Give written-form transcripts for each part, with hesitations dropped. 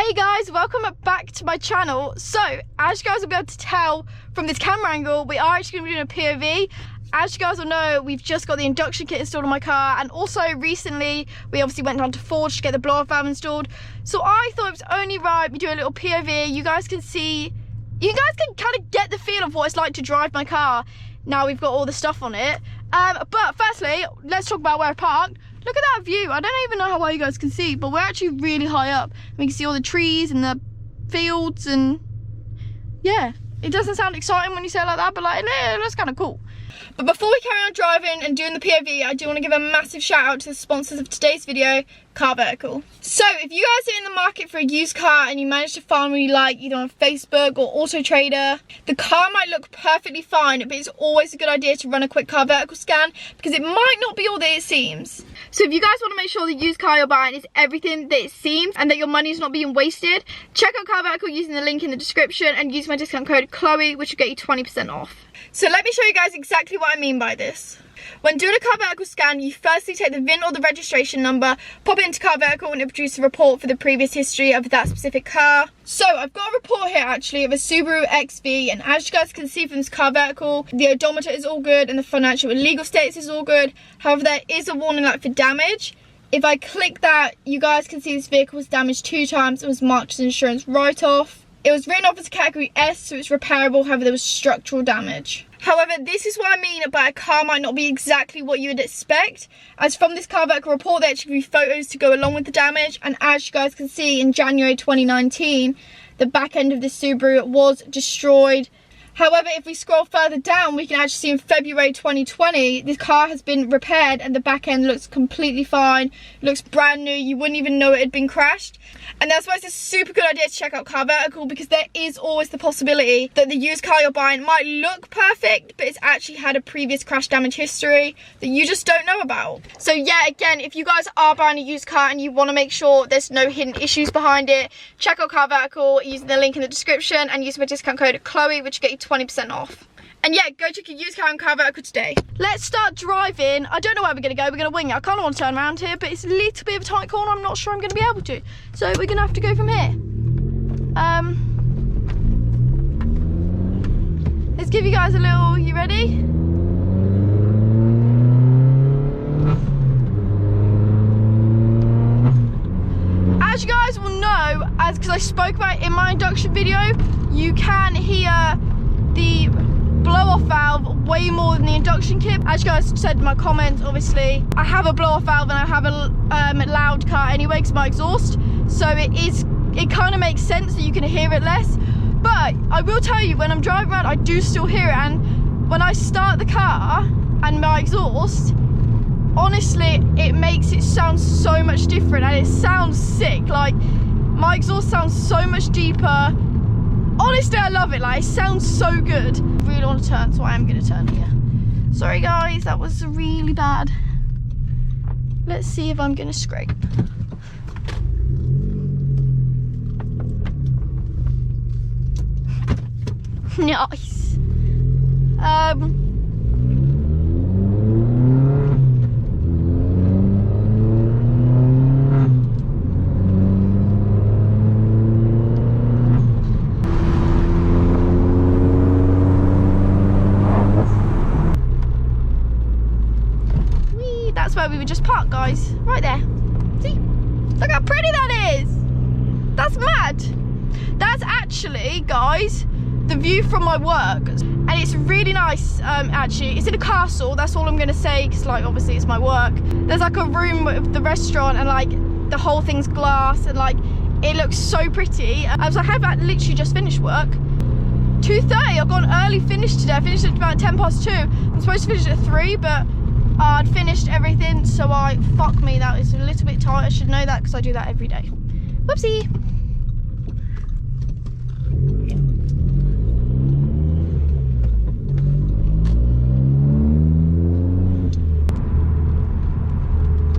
Hey guys, welcome back to my channel. So, as you guys will be able to tell from this camera angle, we are actually going to be doing a POV. As you guys will know, we've just got the induction kit installed on my car, and also recently we obviously went down to Forge to get the blow-off valve installed. So I thought it was only right we do a little POV. You guys can kind of get the feel of what it's like to drive my car now we've got all the stuff on it. But firstly, let's talk about where I parked. Look at that view. I don't even know how well you guys can see, but we're actually really high up. We can see all the trees and the fields, and yeah, it doesn't sound exciting when you say it like that, but like, it looks kind of cool. But before we carry on driving and doing the POV, I do want to give a massive shout out to the sponsors of today's video, Car Vertical. So if you guys are in the market for a used car and you manage to find one you like either on Facebook or Auto Trader, the car might look perfectly fine, but it's always a good idea to run a quick Car Vertical scan because it might not be all that it seems. So if you guys want to make sure the used car you're buying is everything that it seems and that your money is not being wasted, check out Car Vertical using the link in the description and use my discount code Chloe, which will get you 20% off. So let me show you guys exactly what I mean by this. When doing a Car Vertical scan, you firstly take the VIN or the registration number, pop it into Car Vertical, and it produces a report for the previous history of that specific car. So I've got a report here actually of a Subaru XV, and as you guys can see from this Car Vertical, the odometer is all good and the financial and legal status is all good. However, there is a warning light for damage. If I click that, you guys can see this vehicle was damaged 2 times and was marked as an insurance write-off. It was written off as a category S, so it's repairable, however there was structural damage. However, this is what I mean by a car might not be exactly what you would expect, as from this Car Vertical report there actually be photos to go along with the damage, and as you guys can see in January 2019, the back end of this Subaru was destroyed. However, if we scroll further down, we can actually see in February 2020, this car has been repaired and the back end looks completely fine. It looks brand new. You wouldn't even know it had been crashed. And that's why it's a super good idea to check out Car Vertical, because there is always the possibility that the used car you're buying might look perfect, but it's actually had a previous crash damage history that you just don't know about. So yeah, again, if you guys are buying a used car and you want to make sure there's no hidden issues behind it, check out Car Vertical using the link in the description and use my discount code Chloe, which will get you 20% off. And yeah, go check your used car on Car Vertical today. Let's start driving. I don't know where we're going to go. We're going to wing it. I kind of want to turn around here, but it's a little bit of a tight corner. I'm not sure I'm going to be able to. So we're going to have to go from here. Let's give you guys a little, you ready? As you guys will know, because I spoke about it in my induction video, you can hear the blow-off valve way more than the induction kit. As you guys said in my comments, obviously I have a blow-off valve and I have a loud car anyway because of my exhaust, so it kind of makes sense that you can hear it less. But I will tell you, when I'm driving around I do still hear it, and when I start the car and my exhaust, honestly it makes it sound so much different and it sounds sick. Like, my exhaust sounds so much deeper. Honestly, I love it. Like, it sounds so good. I really want to turn, so I am going to turn here. Sorry guys, that was really bad. Let's see if I'm going to scrape. Nice. That's where we would just park, guys. Right there. See? Look how pretty that is. That's mad. That's actually, guys, the view from my work. And it's really nice, actually. It's in a castle, that's all I'm going to say, because, like, obviously it's my work. There's, like, a room with the restaurant, and, like, the whole thing's glass, and, like, it looks so pretty. I was like, I have literally just finished work. 2:30, I've got an early finish today. I finished at about 2:10. I'm supposed to finish at 3, but I'd finished everything, so fuck me, that is a little bit tight. I should know that because I do that every day. Whoopsie.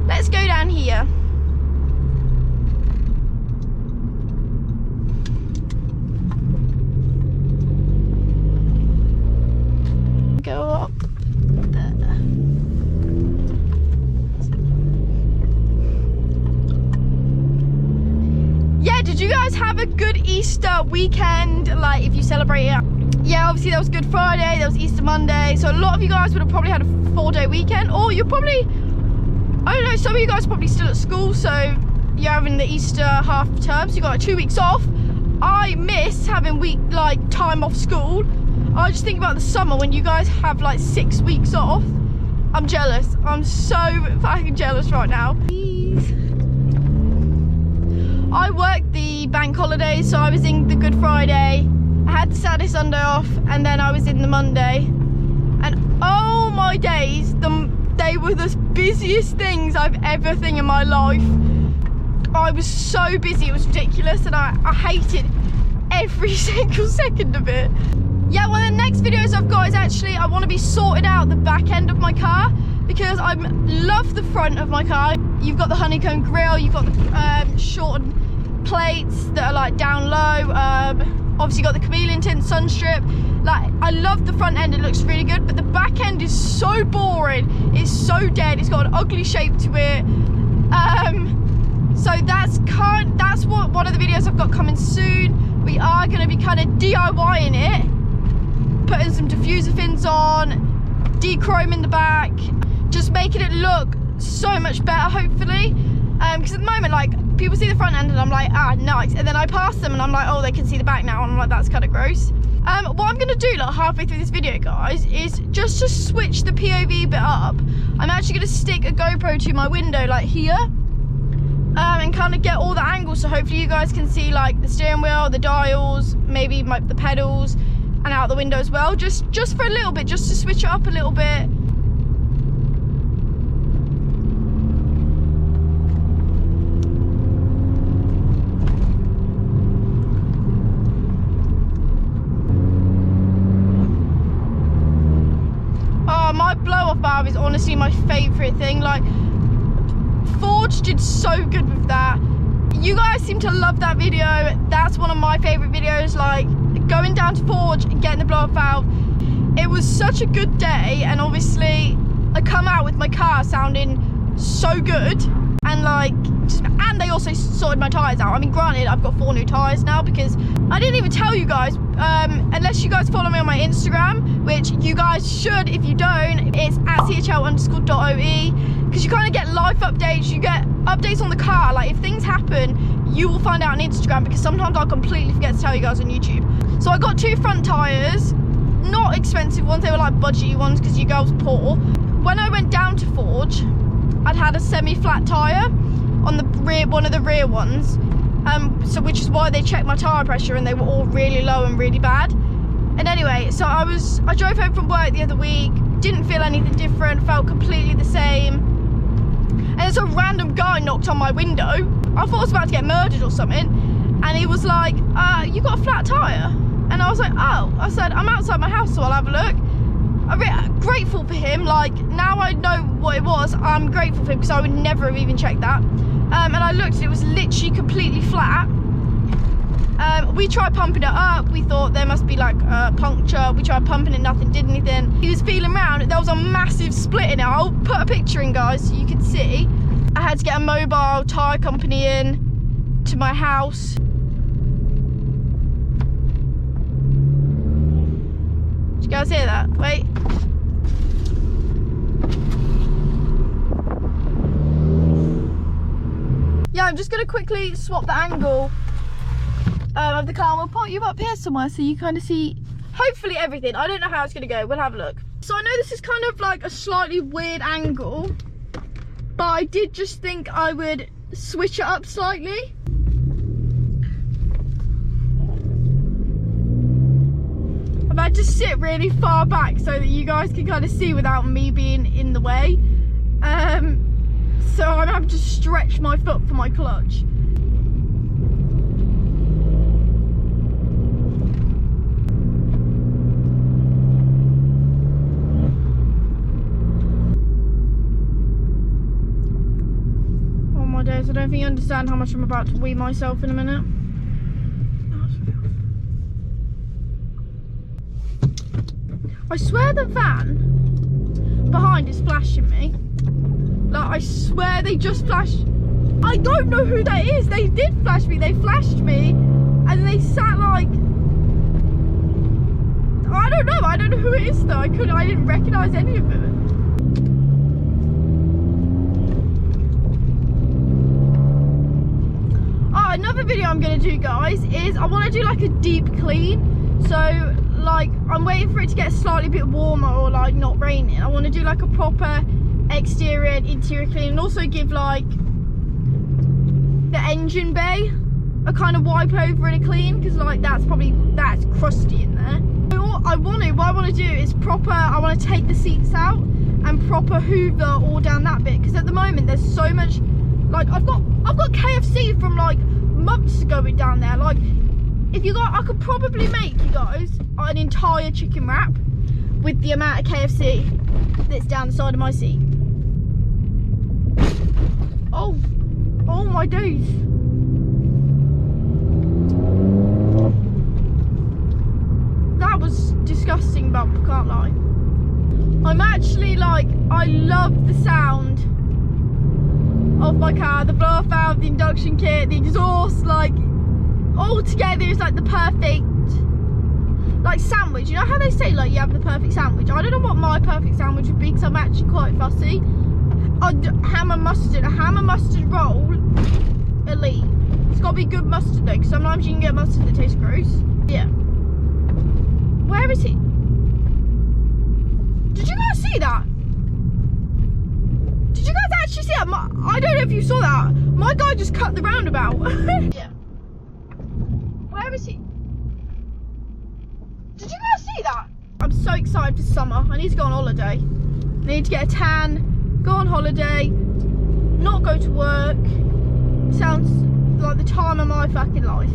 Let's go down here. Go up there. Did you guys have a good Easter weekend? Like, if you celebrate it? Yeah, obviously there was Good Friday, there was Easter Monday, so a lot of you guys would have probably had a 4-day weekend, or you're probably, I don't know, some of you guys are probably still at school, so you're having the Easter half term, so you got like 2 weeks off. I miss having time off school. I just think about the summer when you guys have like 6 weeks off. I'm jealous. I'm so fucking jealous right now. I worked the bank holidays, so I was in the Good Friday. I had the Saturday, Sunday off, and then I was in the Monday. And oh my days, they were the busiest things I've ever seen in my life. I was so busy, it was ridiculous, and I hated every single second of it. Yeah, one of the next videos I've got is actually, I want to be sorted out the back end of my car, because I love the front of my car. You've got the honeycomb grille, you've got the shortened plates that are like down low, obviously got the chameleon tint sun strip. Like, I love the front end, it looks really good, but the back end is so boring, it's so dead, it's got an ugly shape to it. So that's what one of the videos I've got coming soon. We are going to be kind of DIYing it, putting some diffuser fins on, de-chroming the back, just making it look so much better, hopefully. Because at the moment, like, people see the front end and I'm like, ah, nice, and then I pass them and I'm like, oh, they can see the back now, and I'm like, that's kind of gross. What I'm going to do, like, halfway through this video, guys, is just to switch the POV bit up. I'm actually going to stick a GoPro to my window, like here, and kind of get all the angles, so hopefully you guys can see like the steering wheel, the dials, maybe the pedals, and out the window as well, just for a little bit, just to switch it up a little bit. Oh, my blow-off valve is honestly my favourite thing. Like, Forge did so good with that. You guys seem to love that video. That's one of my favourite videos, like going down to Forge and getting the blow-off valve. It was such a good day, and obviously I come out with my car sounding so good, and like, and they also sorted my tyres out. I mean, granted, I've got 4 new tyres now, because I didn't even tell you guys, unless you guys follow me on my Instagram, which you guys should. If you don't, it's at chl_.oe, because you kind of get life updates, you get updates on the car. Like, if things happen, you will find out on Instagram, because sometimes I'll completely forget to tell you guys on YouTube. So I got 2 front tyres, not expensive ones, they were like budget ones, because you girls are poor. When I went down to Forge, I'd had a semi-flat tyre on the rear, one of the rear ones, so which is why they checked my tyre pressure, and they were all really low and really bad. And anyway, so I drove home from work the other week, didn't feel anything different, felt completely the same, and then some random guy knocked on my window. I thought I was about to get murdered or something, and he was like, you got a flat tyre? And I was like, oh. I said, I'm outside my house, so I'll have a look. I'm grateful for him. Like, now I know what it was, I'm grateful for him, because I would never have even checked that. And I looked, and it was literally completely flat. We tried pumping it up, we thought there must be like a puncture. We tried pumping it, nothing did anything. He was feeling around, there was a massive split in it. I'll put a picture in, guys, so you can see. I had to get a mobile tyre company in to my house. Did you guys hear that? Wait. Yeah, I'm just going to quickly swap the angle of the car, and we'll put you up here somewhere so you kind of see, hopefully, everything. I don't know how it's going to go. We'll have a look. So I know this is kind of like a slightly weird angle, but I did just think I would switch it up slightly. I've had to sit really far back so that you guys can kind of see without me being in the way. So I'm having to stretch my foot for my clutch. Oh my days, I don't think you understand how much I'm about to wee myself in a minute. I swear the van behind is flashing me. Like, I swear they just flashed. I don't know who that is. They did flash me. They flashed me, and they sat like, I don't know. I don't know who it is though. I didn't recognise any of it. Oh, another video I'm gonna do, guys, is I want to do like a deep clean. So like I'm waiting for it to get slightly bit warmer or like not raining. I want to do like a proper exterior and interior clean, and also give like the engine bay a kind of wipe over and a clean, because like that's crusty in there. What I want to do is I want to take the seats out and proper hoover all down that bit, because at the moment there's so much, like I've got KFC from like months ago down there. Like I could probably make you guys an entire chicken wrap with the amount of KFC that's down the side of my seat. Oh my days. That was disgusting, but I can't lie. I'm actually like, I love the sound of my car, the blow-off valve, the induction kit, the exhaust, like all together is like the perfect like sandwich. You know how they say like you have the perfect sandwich? I don't know what my perfect sandwich would be, because I'm actually quite fussy. Ham and mustard, a ham and mustard roll, elite. It's got to be good mustard though, because sometimes you can get mustard that tastes gross. Yeah. Where is he? Did you guys see that? Did you guys actually see that? I don't know if you saw that. My guy just cut the roundabout. Yeah. Where is he? Did you guys see that? I'm so excited for summer. I need to go on holiday. I need to get a tan, go on holiday, not go to work. Sounds like the time of my fucking life.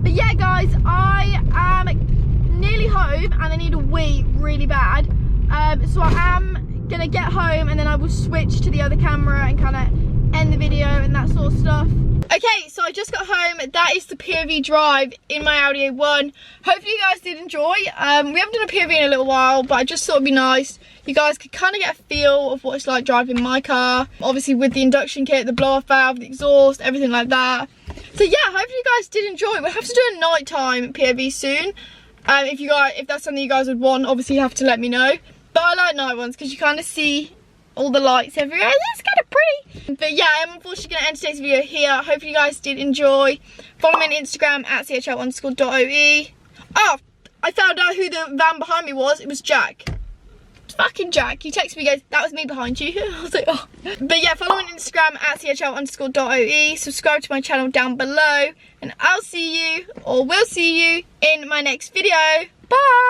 But yeah, guys, I am nearly home and I need a wee really bad. So I am gonna get home and then I will switch to the other camera and kind of end the video and that sort of stuff. Okay, so I just got home. That is the POV drive in my Audi A1. Hopefully you guys did enjoy. We haven't done a POV in a little while, but I just thought it'd be nice. You guys could kind of get a feel of what it's like driving my car. Obviously with the induction kit, the blow-off valve, the exhaust, everything like that. So yeah, hopefully you guys did enjoy. We'll have to do a nighttime POV soon. If that's something you guys would want, obviously you have to let me know. But I like night ones because you kind of see all the lights everywhere. It's kind of pretty. But yeah, I'm unfortunately going to end today's video here. Hopefully you guys did enjoy. Follow me on Instagram at chl_.oe. Oh, I found out who the van behind me was. It was Jack. It's fucking Jack. He texted me, goes, that was me behind you. I was like, oh. But yeah, follow me on Instagram at chl_.oe. Subscribe to my channel down below. And I'll see you, or will see you, in my next video. Bye.